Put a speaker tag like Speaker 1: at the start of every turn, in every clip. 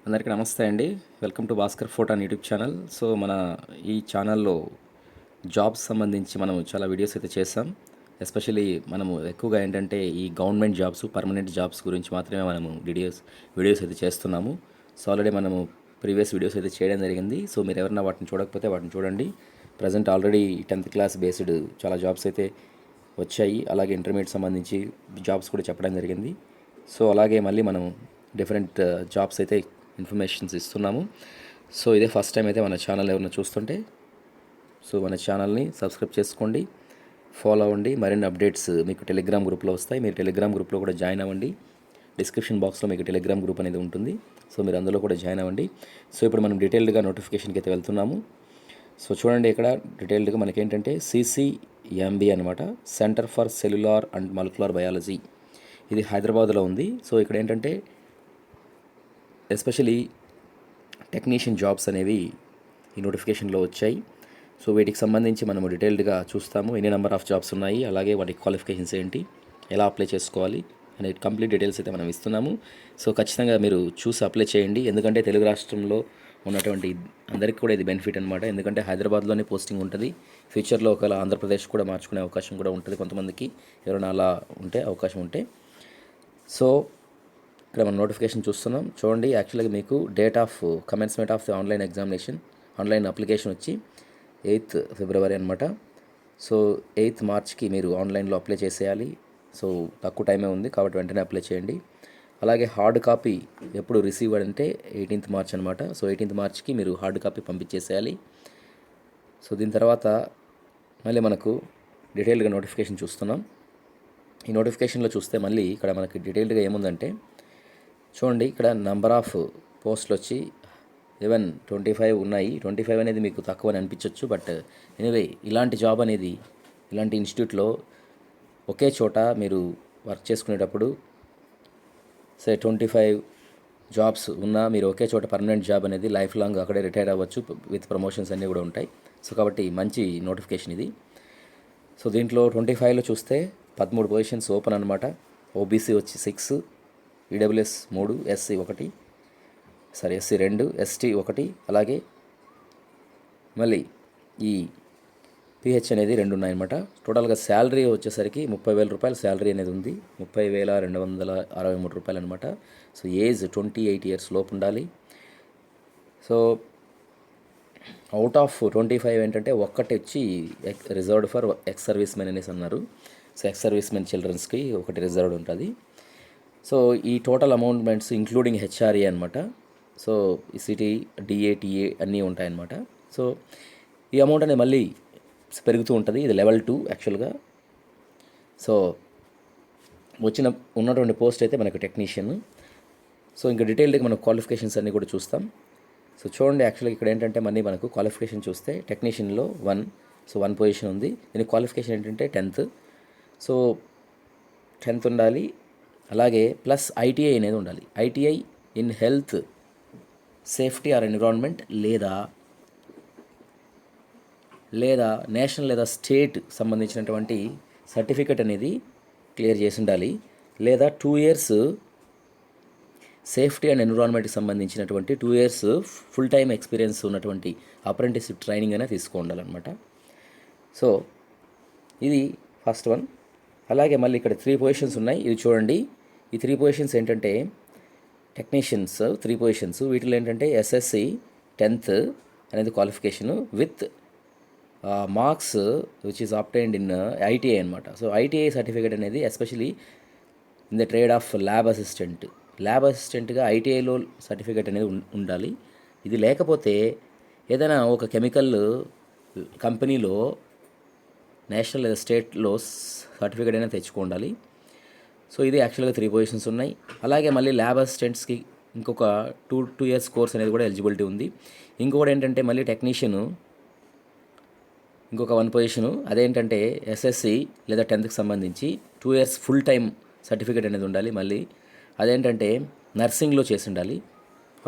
Speaker 1: అందరికీ నమస్తే అండి. Welcome to Bhaskar fort and YouTube channel. So మన ఈ ఛానల్లో జాబ్స్ సంబంధించి మనం చాలా వీడియోస్ అయితే చేసాం. ఎస్పెషల్లీ మనము ఎక్కువగా ఏంటంటే ఈ గవర్నమెంట్ జాబ్స్, పర్మనెంట్ జాబ్స్ గురించి మాత్రమే మనము వీడియోస్ అయితే చేస్తున్నాము. సో ఆల్రెడీ మనము ప్రీవియస్ వీడియోస్ అయితే చేయడం జరిగింది. సో మీరు ఎవరైనా వాటిని చూడకపోతే వాటిని చూడండి. Present already 10th class based చాలా జాబ్స్ అయితే వచ్చాయి. అలాగే ఇంటర్మీడియట్ సంబంధించి జాబ్స్ కూడా చెప్పడం జరిగింది. సో అలాగే మళ్ళీ మనం డిఫరెంట్ జాబ్స్ అయితే ఇన్ఫర్మేషన్స్ ఇస్తున్నాము. సో ఇదే ఫస్ట్ టైం అయితే మన ఛానల్ ఎవరైనా చూస్తుంటే సో మన ఛానల్ని సబ్స్క్రైబ్ చేసుకోండి, ఫాలో అవ్వండి. మరిన్ని అప్డేట్స్ మీకు టెలిగ్రామ్ గ్రూప్లో వస్తాయి. మీరు టెలిగ్రామ్ గ్రూప్లో కూడా జాయిన్ అవ్వండి. డిస్క్రిప్షన్ బాక్స్లో మీకు టెలిగ్రామ్ గ్రూప్ అనేది ఉంటుంది. సో మీరు అందులో కూడా జాయిన్ అవ్వండి. సో ఇప్పుడు మనం డీటెయిల్డ్గా నోటిఫికేషన్కి అయితే వెళ్తున్నాము. సో చూడండి, ఇక్కడ డీటెయిల్డ్గా మనకేంటంటే CCMB అనమాట, centre for cellular and molecular biology. ఇది హైదరాబాద్లో ఉంది. సో ఇక్కడ ఏంటంటే ఎస్పెషలీ టెక్నీషియన్ జాబ్స్ అనేవి ఈ నోటిఫికేషన్లో వచ్చాయి. సో వీటికి సంబంధించి మనము డీటెయిల్డ్గా చూస్తాము. ఎన్ని నెంబర్ ఆఫ్ జాబ్స్ ఉన్నాయి, అలాగే వాటి క్వాలిఫికేషన్స్ ఏంటి, ఎలా అప్లై చేసుకోవాలి అనే కంప్లీట్ డీటెయిల్స్ అయితే మనం ఇస్తున్నాము. సో ఖచ్చితంగా మీరు చూసి అప్లై చేయండి. ఎందుకంటే తెలుగు రాష్ట్రంలో ఉన్నటువంటి అందరికీ కూడా ఇది బెనిఫిట్ అనమాట. ఎందుకంటే హైదరాబాద్లోనే పోస్టింగ్ ఉంటుంది. ఫ్యూచర్లో ఒకవేళ ఆంధ్రప్రదేశ్ కూడా మార్చుకునే అవకాశం కూడా ఉంటుంది కొంతమందికి, ఎవరైనా అలా ఉంటే అవకాశం ఉంటే. సో ఇక్కడ మనం నోటిఫికేషన్ చూస్తున్నాం. చూడండి, యాక్చువల్గా మీకు date of commencement of the online examination, online application వచ్చి 8th ఫిబ్రవరి అనమాట. సో 8th మార్చ్కి మీరు ఆన్లైన్లో అప్లై చేసేయాలి. సో తక్కువ టైమే ఉంది కాబట్టి వెంటనే అప్లై చేయండి. అలాగే హార్డ్ కాపీ ఎప్పుడు రిసీవ్ అంటే 18th మార్చ్ అనమాట. సో 18th మార్చ్కి మీరు హార్డ్ కాపీ పంపించేసేయాలి. సో దీని తర్వాత మళ్ళీ మనకు డీటెయిల్డ్గా నోటిఫికేషన్ చూస్తున్నాం. ఈ నోటిఫికేషన్లో చూస్తే మళ్ళీ ఇక్కడ మనకి డీటెయిల్డ్గా ఏముందంటే చూడండి, ఇక్కడ నెంబర్ ఆఫ్ పోస్టులు వచ్చి ఈవెన్ 25 ఉన్నాయి. 25 అనేది మీకు తక్కువ అని అనిపించవచ్చు, బట్ ఎనీవే ఇలాంటి జాబ్ అనేది ఇలాంటి ఇన్స్టిట్యూట్లో ఒకే చోట మీరు వర్క్ చేసుకునేటప్పుడు 25 జాబ్స్ ఉన్నా మీరు ఒకే చోట పర్మనెంట్ జాబ్ అనేది లైఫ్ లాంగ్ అక్కడే రిటైర్ అవ్వచ్చు, విత్ ప్రమోషన్స్ అన్నీ కూడా ఉంటాయి. సో కాబట్టి మంచి నోటిఫికేషన్ ఇది. సో దీంట్లో 25లో చూస్తే 13 పొజిషన్స్ ఓపెన్ అనమాట. OBC వచ్చి 6, EWS 3, SC 2, ST 1, అలాగే మళ్ళీ ఈ PH అనేది 2 ఉన్నాయన్నమాట. టోటల్గా శాలరీ వచ్చేసరికి 30,000 రూపాయలు శాలరీ అనేది ఉంది. 30,263 రూపాయలు అనమాట. సో ఏజ్ 28 years లోపు ఉండాలి. సో అవుట్ ఆఫ్ 25 ఏంటంటే ఒక్కటి వచ్చి reserved for ex service men అనేసి అన్నారు. సో ఎక్స్ సర్వీస్ మెన్ చిల్డ్రన్స్కి ఒకటి రిజర్వ్డ్ ఉంటుంది. సో ఈ టోటల్ అమౌంట్మెంట్స్ ఇంక్లూడింగ్ HRA అనమాట. సో ఈ సిటీ DATA అన్నీ ఉంటాయన్నమాట. సో ఈ అమౌంట్ అనేది మళ్ళీ పెరుగుతూ ఉంటుంది. ఇది లెవెల్ 2 యాక్చువల్గా. సో ఉన్నటువంటి పోస్ట్ అయితే మనకు టెక్నీషియన్. సో ఇంకా డీటెయిల్డ్గా మనం క్వాలిఫికేషన్స్ అన్నీ కూడా చూస్తాం. సో చూడండి, యాక్చువల్గా ఇక్కడ ఏంటంటే మళ్ళీ మనకు క్వాలిఫికేషన్ చూస్తే టెక్నీషియన్లో 1 పొజిషన్ ఉంది. దీని క్వాలిఫికేషన్ ఏంటంటే 10th. సో 10th ఉండాలి. అలాగే ప్లస్ ITI అనేది ఉండాలి. ITI in health, safety or environment లేదా నేషనల్ లేదా స్టేట్ సంబంధించినటువంటి సర్టిఫికెట్ అనేది క్లియర్ చేసి ఉండాలి. లేదా 2 years సేఫ్టీ అండ్ ఎన్విరాన్మెంట్కి సంబంధించినటువంటి 2 years ఫుల్ టైమ్ ఎక్స్పీరియన్స్ ఉన్నటువంటి అప్రెంటిస్షిప్ ట్రైనింగ్ అనేది తీసుకోండాలన్నమాట. సో ఇది ఫస్ట్ వన్. అలాగే మళ్ళీ ఇక్కడ 3 పొజిషన్స్ ఉన్నాయి. ఇది చూడండి, ఈ 3 పొజిషన్స్ ఏంటంటే టెక్నీషియన్స్ 3 పొజిషన్స్. వీటిలో ఏంటంటే SSC 10th అనేది qualification with marks which is obtained in ITI అనమాట. సో ITI సర్టిఫికేట్ అనేది especially in the trade of lab అసిస్టెంట్గా ITIలో సర్టిఫికేట్ అనేది ఉండాలి. ఇది లేకపోతే ఏదైనా ఒక కెమికల్ కంపెనీలో నేషనల్ లేదా స్టేట్లో సర్టిఫికేట్ అయినా తెచ్చుకోండాలి. సో ఇది యాక్చువల్గా 3 పొజిషన్స్ ఉన్నాయి. అలాగే మళ్ళీ ల్యాబ్ అసిస్టెంట్స్కి ఇంకొక 2 years కోర్స్ అనేది కూడా ఎలిజిబిలిటీ ఉంది. ఇంకొకటి ఏంటంటే మళ్ళీ టెక్నీషియన్ ఇంకొక 1 పొజిషను. అదేంటంటే SSC లేదా 10th సంబంధించి 2 years ఫుల్ టైమ్ సర్టిఫికేట్ అనేది ఉండాలి. మళ్ళీ అదేంటంటే నర్సింగ్లో చేసి ఉండాలి.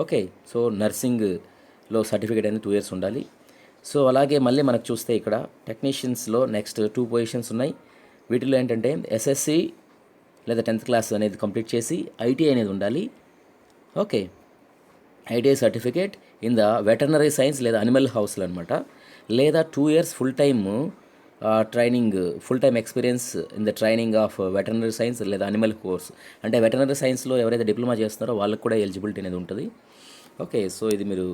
Speaker 1: ఓకే, సో నర్సింగ్లో సర్టిఫికేట్ అనేది 2 years ఉండాలి. సో అలాగే మళ్ళీ మనకు చూస్తే ఇక్కడ టెక్నీషియన్స్లో నెక్స్ట్ 2 పొజిషన్స్ ఉన్నాయి. వీటిలో ఏంటంటే SSC లేదా 10th క్లాస్ అనేది కంప్లీట్ చేసి ITI అనేది ఉండాలి. Okay, ITI certificate in the veterinary science లేదా అనిమల్ హౌస్లో అనమాట, లేదా 2 years full time training, full time experience in the training of veterinary science లేదా అనిమల్ కోర్స్. అంటే వెటర్నరీ సైన్స్లో ఎవరైతే డిప్లొమా చేస్తున్నారో వాళ్ళకు కూడా ఎలిజిబిలిటీ అనేది ఉంటుంది. ఓకే, సో ఇది మీరు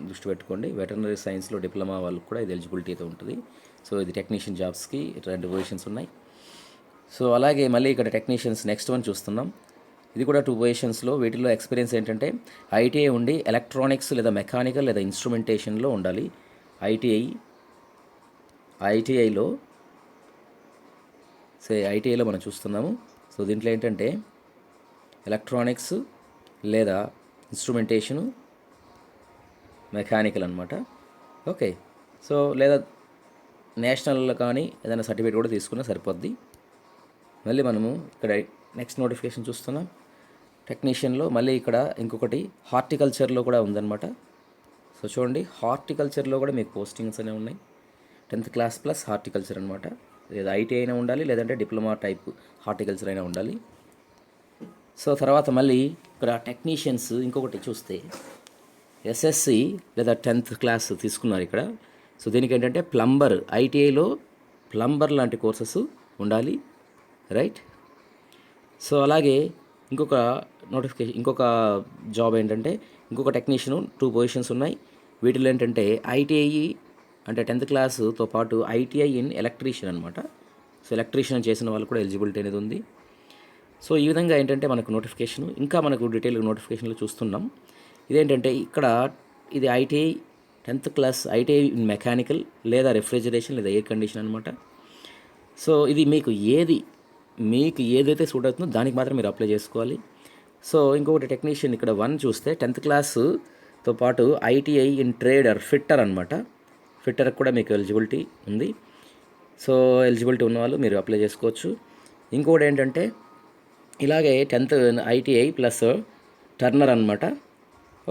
Speaker 1: దృష్టి పెట్టుకోండి. వెటర్నరీ సైన్స్లో డిప్లొమా వాళ్ళకు కూడా ఇది ఎలిజిబిలిటీ అయితే ఉంటుంది. సో ఇది టెక్నీషియన్ జాబ్స్కి 2 పొజిషన్స్ ఉన్నాయి. సో అలాగే మళ్ళీ ఇక్కడ టెక్నీషియన్స్ నెక్స్ట్ వన్ చూస్తున్నాం. ఇది కూడా 2 పొజిషన్స్లో. వీటిలో ఎక్స్పీరియన్స్ ఏంటంటే ఐటీఐ ఉండి ఎలక్ట్రానిక్స్ లేదా మెకానికల్ లేదా ఇన్స్ట్రుమెంటేషన్లో ఉండాలి. ఐటీఐలో మనం చూస్తున్నాము. సో దీంట్లో ఏంటంటే ఎలక్ట్రానిక్స్ లేదా ఇన్స్ట్రుమెంటేషను, మెకానికల్ అనమాట. ఓకే, సో లేదా నేషనల్లో కానీ ఏదైనా సర్టిఫికేట్ కూడా తీసుకున్నా సరిపోద్ది. మళ్ళీ మనము ఇక్కడ నెక్స్ట్ నోటిఫికేషన్ చూస్తున్నాం. టెక్నీషియన్లో మళ్ళీ ఇక్కడ ఇంకొకటి హార్టికల్చర్లో కూడా ఉందన్నమాట. సో చూడండి, హార్టికల్చర్లో కూడా మీకు పోస్టింగ్స్ అనేవి ఉన్నాయి. 10th క్లాస్ ప్లస్ హార్టికల్చర్ అనమాట. లేదా ఐటీ అయినా ఉండాలి, లేదంటే డిప్లొమా టైప్ హార్టికల్చర్ అయినా ఉండాలి. సో తర్వాత మళ్ళీ ఇక్కడ టెక్నీషియన్స్ ఇంకొకటి చూస్తే ఎస్ఎస్సి లేదా 10th క్లాస్ తీసుకున్నారు ఇక్కడ. సో దీనికి ఏంటంటే ప్లంబర్, ఐటీఐలో ప్లంబర్ లాంటి కోర్సెస్ ఉండాలి, రైట్. సో అలాగే ఇంకొక జాబ్ ఏంటంటే ఇంకొక టెక్నీషియన్ 2 పొజిషన్స్ ఉన్నాయి. వీటిలో ఏంటంటే ఐటీఐ అంటే 10th క్లాస్తో పాటు ఐటీఐ ఇన్ ఎలక్ట్రీషియన్ అనమాట. సో ఎలక్ట్రీషియన్ చేసిన వాళ్ళు కూడా ఎలిజిబిలిటీ అనేది ఉంది. సో ఈ విధంగా ఏంటంటే మనకు నోటిఫికేషన్, ఇంకా మనకు డీటెయిల్గా నోటిఫికేషన్లో చూస్తున్నాం. ఇదేంటంటే ఇక్కడ ఇది ITI 10th class ITI in mechanical లేదా రెఫ్రిజరేషన్ లేదా ఎయిర్ కండిషన్ అనమాట. సో ఇది మీకు ఏదైతే సూట్ అవుతుందో దానికి మాత్రం మీరు అప్లై చేసుకోవాలి. సో ఇంకొకటి టెక్నీషియన్ ఇక్కడ 1 చూస్తే 10th క్లాస్తో పాటు ఐటీఐ ఇన్ ట్రేడర్, ఫిట్టర్ అనమాట. ఫిట్టర్కి కూడా మీకు ఎలిజిబిలిటీ ఉంది. సో ఎలిజిబిలిటీ ఉన్న వాళ్ళు మీరు అప్లై చేసుకోవచ్చు. ఇంకోటి ఏంటంటే ఇలాగే 10th ఐటీఐ ప్లస్ టర్నర్ అనమాట.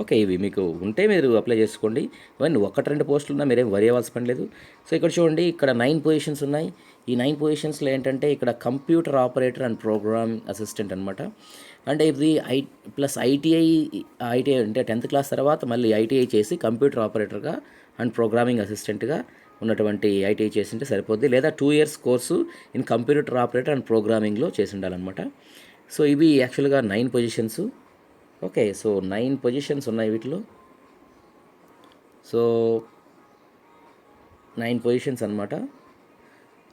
Speaker 1: ఓకే, ఇవి మీకు ఉంటే మీరు అప్లై చేసుకోండి. ఇవన్నీ 1-2 పోస్టులు ఉన్నా మీరేం వరి అవ్వాల్సిన పని లేదు. సో ఇక్కడ చూడండి, ఇక్కడ 9 పొజిషన్స్ ఉన్నాయి. ఈ 9 పొజిషన్స్లో ఏంటంటే ఇక్కడ computer operator and program assistant అనమాట. అంటే ఇది ఐటీఐ అంటే 10th క్లాస్ తర్వాత మళ్ళీ ఐటీఐ చేసి కంప్యూటర్ ఆపరేటర్గా అండ్ ప్రోగ్రామింగ్ అసిస్టెంట్గా ఉన్నటువంటి ఐటీఐ చేసింటే సరిపోద్ది. లేదా 2 years course in computer operator and ప్రోగ్రామింగ్లో చేసి ఉండాలన్నమాట. సో ఇవి యాక్చువల్గా 9 పొజిషన్స్. ఓకే, సో 9 పొజిషన్స్ ఉన్నాయి వీటిలో. సో 9 పొజిషన్స్ అనమాట.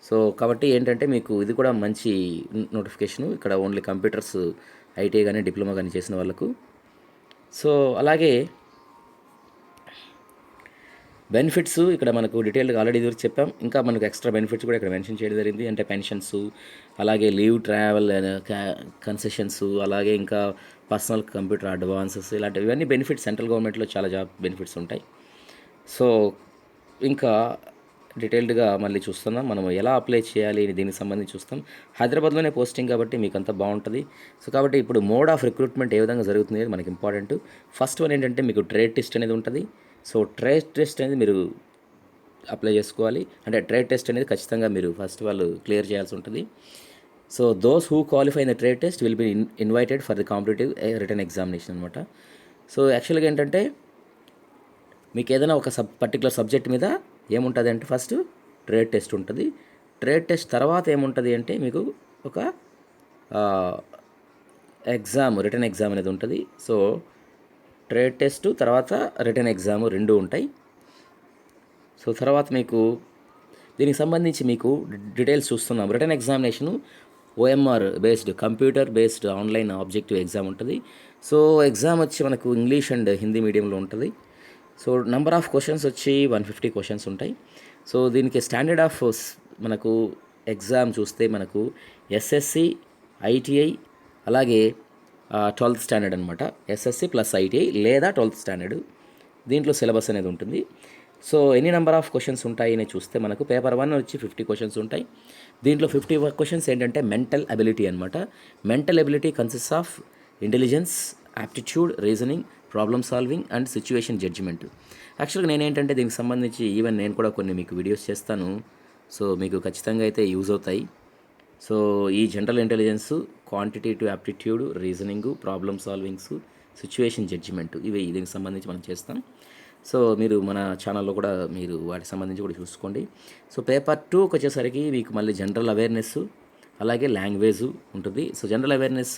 Speaker 1: సో కాబట్టి ఏంటంటే మీకు ఇది కూడా మంచి నోటిఫికేషను. ఇక్కడ ఓన్లీ కంప్యూటర్స్ ఐటీఐ కానీ డిప్లొమా కానీ చేసిన వాళ్ళకు. సో అలాగే బెనిఫిట్స్ ఇక్కడ మనకు డీటెయిల్గా ఆల్రెడీ ఇది చెప్పాం. ఇంకా మనకు ఎక్స్ట్రా బెనిఫిట్స్ కూడా ఇక్కడ మెన్షన్ చేయడం జరిగింది. అంటే పెన్షన్స్, అలాగే లీవ్, ట్రావెల్ కన్సెషన్స్, అలాగే ఇంకా పర్సనల్ కంప్యూటర్ అడ్వాన్సెస్, ఇలాంటివి ఇవన్నీ బెనిఫిట్స్ సెంట్రల్ గవర్నమెంట్లో చాలా జాబ్ బెనిఫిట్స్ ఉంటాయి. సో ఇంకా డీటెయిల్డ్గా మళ్ళీ చూస్తున్నాం మనం ఎలా అప్లై చేయాలి దీనికి సంబంధించి చూస్తాం. హైదరాబాద్లోనే పోస్టింగ్ కాబట్టి మీకు అంతా బాగుంటుంది. సో కాబట్టి ఇప్పుడు మోడ్ ఆఫ్ రిక్రూట్మెంట్ ఏ విధంగా జరుగుతుంది మనకి ఇంపార్టెంట్. ఫస్ట్ వన్ ఏంటంటే మీకు ట్రేడ్ టెస్ట్ అనేది ఉంటుంది. సో ట్రేడ్ టెస్ట్ అనేది మీరు అప్లై చేసుకోవాలి. అంటే ట్రేడ్ టెస్ట్ అనేది ఖచ్చితంగా మీరు ఫస్ట్ వాళ్ళు క్లియర్ చేయాల్సి ఉంటుంది. So those who qualify in the trade test will be invited for the competitive written examination అనమాట. సో యాక్చువల్గా ఏంటంటే మీకు ఏదైనా ఒక పర్టికులర్ సబ్జెక్ట్ మీద ఏముంటుంది అంటే ఫస్ట్ ట్రేడ్ టెస్ట్ ఉంటుంది. ట్రేడ్ టెస్ట్ తర్వాత ఏముంటుంది అంటే మీకు ఒక రిటర్న్ ఎగ్జామ్ అనేది ఉంటుంది. సో ట్రేడ్ టెస్ట్ తర్వాత రిటర్న్ ఎగ్జామ్ 2 ఉంటాయి. సో తర్వాత మీకు దీనికి సంబంధించి మీకు డీటెయిల్స్ చూస్తున్నాం. Return examination OMR based, computer based online objective exam ఉంటుంది. సో ఎగ్జామ్ వచ్చి మనకు ఇంగ్లీష్ అండ్ హిందీ మీడియంలో ఉంటుంది. సో నెంబర్ ఆఫ్ క్వశ్చన్స్ వచ్చి 150 క్వశ్చన్స్ ఉంటాయి. సో దీనికి స్టాండర్డ్ ఆఫ్ మనకు ఎగ్జామ్ చూస్తే మనకు ఎస్ఎస్సి, ఐటీఐ, అలాగే 12th స్టాండర్డ్ అనమాట. ఎస్ఎస్సి ప్లస్ ఐటీఐ లేదా 12th స్టాండర్డ్, దీంట్లో సిలబస్ అనేది ఉంటుంది. సో ఎన్ని నెంబర్ ఆఫ్ క్వశ్చన్స్ ఉంటాయి అని చూస్తే మనకు పేపర్ 1 వచ్చి 50 క్వశ్చన్స్ ఉంటాయి. దీంట్లో 50 క్వశ్చన్స్ ఏంటంటే మెంటల్ అబిలిటీ అనమాట. Mental ability consist of intelligence, aptitude, reasoning, problem solving and situation judgement. యాక్చువల్గా నేనేంటంటే దీనికి సంబంధించి ఈవెన్ నేను కూడా కొన్ని మీకు వీడియోస్ చేస్తాను. సో మీకు ఖచ్చితంగా అయితే యూజ్ అవుతాయి. సో ఈ general intelligence, quantitative aptitude, reasoning, problem solvings, situation judgement, ఇవి దీనికి సంబంధించి మనం చేస్తాం. సో మీరు మన ఛానల్లో కూడా మీరు వాటికి సంబంధించి కూడా చూసుకోండి. సో పేపర్ 2కి వచ్చేసరికి మీకు మళ్ళీ జనరల్ అవేర్నెస్ అలాగే లాంగ్వేజ్ ఉంటుంది. సో జనరల్ అవేర్నెస్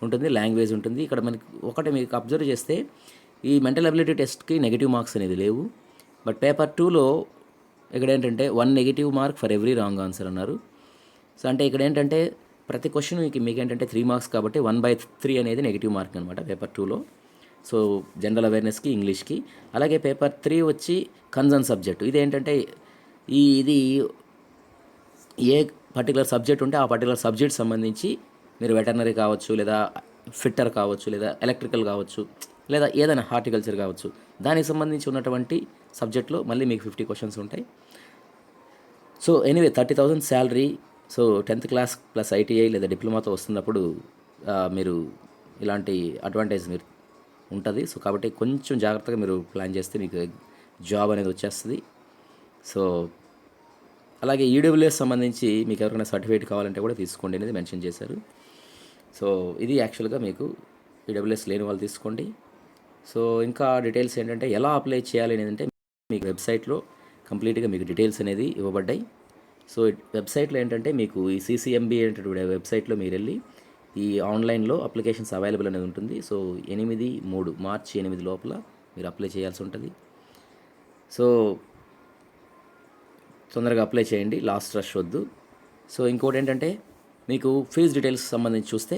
Speaker 1: ఉంటుంది, లాంగ్వేజ్ ఉంటుంది. ఇక్కడ మనకి ఒకటి మీకు అబ్జర్వ్ చేస్తే ఈ మెంటల్ అబిలిటీ టెస్ట్కి నెగిటివ్ మార్క్స్ అనేది లేవు. బట్ పేపర్ 2లో ఇక్కడ ఏంటంటే 1 negative mark for every wrong answer అన్నారు. సో అంటే ఇక్కడ ఏంటంటే ప్రతి క్వశ్చన్ మీకు ఏంటంటే 3 మార్క్స్ కాబట్టి 1/3 అనేది నెగిటివ్ మార్క్ అనమాట పేపర్ 2లో. సో జనరల్ అవేర్నెస్కి, ఇంగ్లీష్కి. అలాగే పేపర్ 3 వచ్చి కన్సర్న్ సబ్జెక్టు. ఇది ఏంటంటే ఇది ఏ పర్టికులర్ సబ్జెక్ట్ ఉంటే ఆ పర్టికులర్ సబ్జెక్ట్ సంబంధించి మీరు వెటర్నరీ కావచ్చు, లేదా ఫిట్టర్ కావచ్చు, లేదా ఎలక్ట్రికల్ కావచ్చు, లేదా ఏదైనా హార్టికల్చర్ కావచ్చు, దానికి సంబంధించి ఉన్నటువంటి సబ్జెక్ట్లో మళ్ళీ మీకు 50 క్వశ్చన్స్ ఉంటాయి. So anyway 30,000 salary. So 10th class plus ITI లేదా డిప్లొమాతో వస్తున్నప్పుడు మీరు ఇలాంటి అడ్వాంటేజ్ మీరు ఉంటుంది. సో కాబట్టి కొంచెం జాగ్రత్తగా మీరు ప్లాన్ చేస్తే మీకు జాబ్ అనేది వచ్చేస్తుంది. సో అలాగే ఈడబ్ల్యూఎస్ సంబంధించి మీకు ఎవరికైనా సర్టిఫికేట్ కావాలంటే కూడా తీసుకోండి అనేది మెన్షన్ చేశారు. సో ఇది యాక్చువల్గా మీకు ఈడబ్ల్యూఎస్ లేని వాళ్ళు తీసుకోండి. సో ఇంకా డీటెయిల్స్ ఏంటంటే ఎలా అప్లై చేయాలి అనేది అంటే మీకు వెబ్సైట్లో కంప్లీట్గా మీకు డీటెయిల్స్ అనేది ఇవ్వబడ్డాయి. సో వెబ్సైట్లో ఏంటంటే మీకు ఈ CCMB అనేటువంటి వెబ్సైట్లో మీరు వెళ్ళి ఈ ఆన్లైన్లో అప్లికేషన్స్ అవైలబుల్ అనేది ఉంటుంది. సో మార్చి 8 లోపల మీరు అప్లై చేయాల్సి ఉంటుంది. సో తొందరగా అప్లై చేయండి, లాస్ట్ రష్ వద్దు. సో ఇంకోటి ఏంటంటే మీకు ఫీజ్ డీటెయిల్స్ సంబంధించి చూస్తే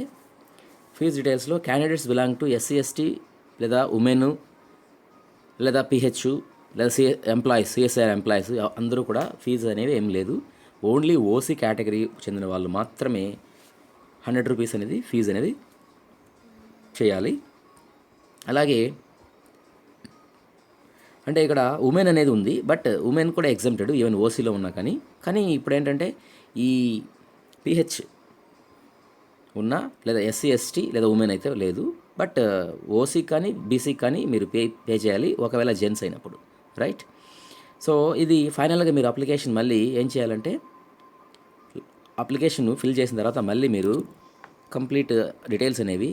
Speaker 1: ఫీజ్ డీటెయిల్స్లో candidates belong to SC ST లేదా ఉమెన్ లేదా PH లేదా CSIR ఎంప్లాయీస్ అందరూ కూడా ఫీజు అనేవి ఏం లేదు. ఓన్లీ OC కేటగిరీ చెందిన వాళ్ళు మాత్రమే 100 రూపీస్ అనేది ఫీజు అనేది చేయాలి. అలాగే అంటే ఇక్కడ ఉమెన్ అనేది ఉంది, బట్ ఉమెన్ కూడా ఎగ్జామ్టెడ్ ఈవెన్ ఓసీలో ఉన్నా కానీ ఇప్పుడు ఏంటంటే ఈ PH ఉన్నా లేదా SC ST లేదా ఉమెన్ అయితే లేదు. బట్ ఓసీ కానీ బీసీ కానీ మీరు పే చేయాలి ఒకవేళ జెంట్స్ అయినప్పుడు, రైట్. సో ఇది ఫైనల్గా మీరు అప్లికేషన్ మళ్ళీ ఏం చేయాలంటే అప్లికేషన్ ఫిల్ చేసిన తర్వాత మళ్ళీ మీరు కంప్లీట్ డీటెయిల్స్ అనేవి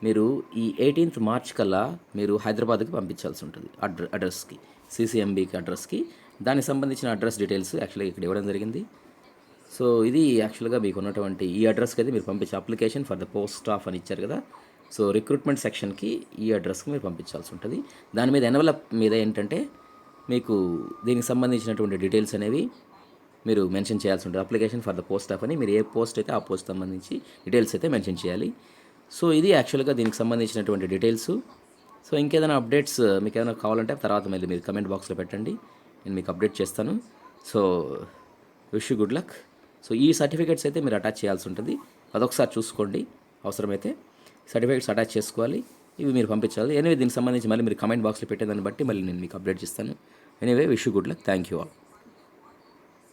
Speaker 1: మీరు ఈ 18th మార్చ్ కల్లా మీరు హైదరాబాద్కి పంపించాల్సి ఉంటుంది. అడ్రస్కి, CCMBకి అడ్రస్కి. దానికి సంబంధించిన అడ్రస్ డీటెయిల్స్ యాక్చువల్గా ఇక్కడ ఇవ్వడం జరిగింది. సో ఇది యాక్చువల్గా మీకు ఉన్నటువంటి ఈ అడ్రస్కి అయితే మీరు పంపించే application for the post of అని ఇచ్చారు కదా. సో రిక్రూట్మెంట్ సెక్షన్కి ఈ అడ్రస్కి మీరు పంపించాల్సి ఉంటుంది. దాని మీద ఎన్వలప్ మీద ఏంటంటే మీకు దీనికి సంబంధించినటువంటి డీటెయిల్స్ అనేవి మీరు మెన్షన్ చేయాల్సి ఉంటుంది. Application for the post of అని మీరు ఏ పోస్ట్ అయితే ఆ పోస్ట్ సంబంధించి డీటెయిల్స్ అయితే మెన్షన్ చేయాలి. సో ఇది యాక్చువల్గా దీనికి సంబంధించినటువంటి డీటెయిల్స్. సో ఇంకేదైనా అప్డేట్స్ మీకు ఏమైనా కావాలంటే తర్వాత మళ్ళీ మీరు కమెంట్ బాక్స్లో పెట్టండి, నేను మీకు అప్డేట్ చేస్తాను. So wish you good luck. So ఈ సర్టిఫికేట్స్ అయితే మీరు అటాచ్ చేయాల్సి ఉంటుంది, అదొకసారి చూసుకోండి. అవసరమైతే సర్టిఫికేట్స్ అటాచ్ చేసుకోవాలి, ఇవి మీరు పంపించాలి. ఎనీవే దీనికి సంబంధించి మళ్ళీ మీరు కమెంట్ బాక్స్లో పెట్టేదాన్ని బట్టి మళ్ళీ నేను మీకు అప్డేట్ చేస్తాను. Anyway wish you good luck. Thank you all.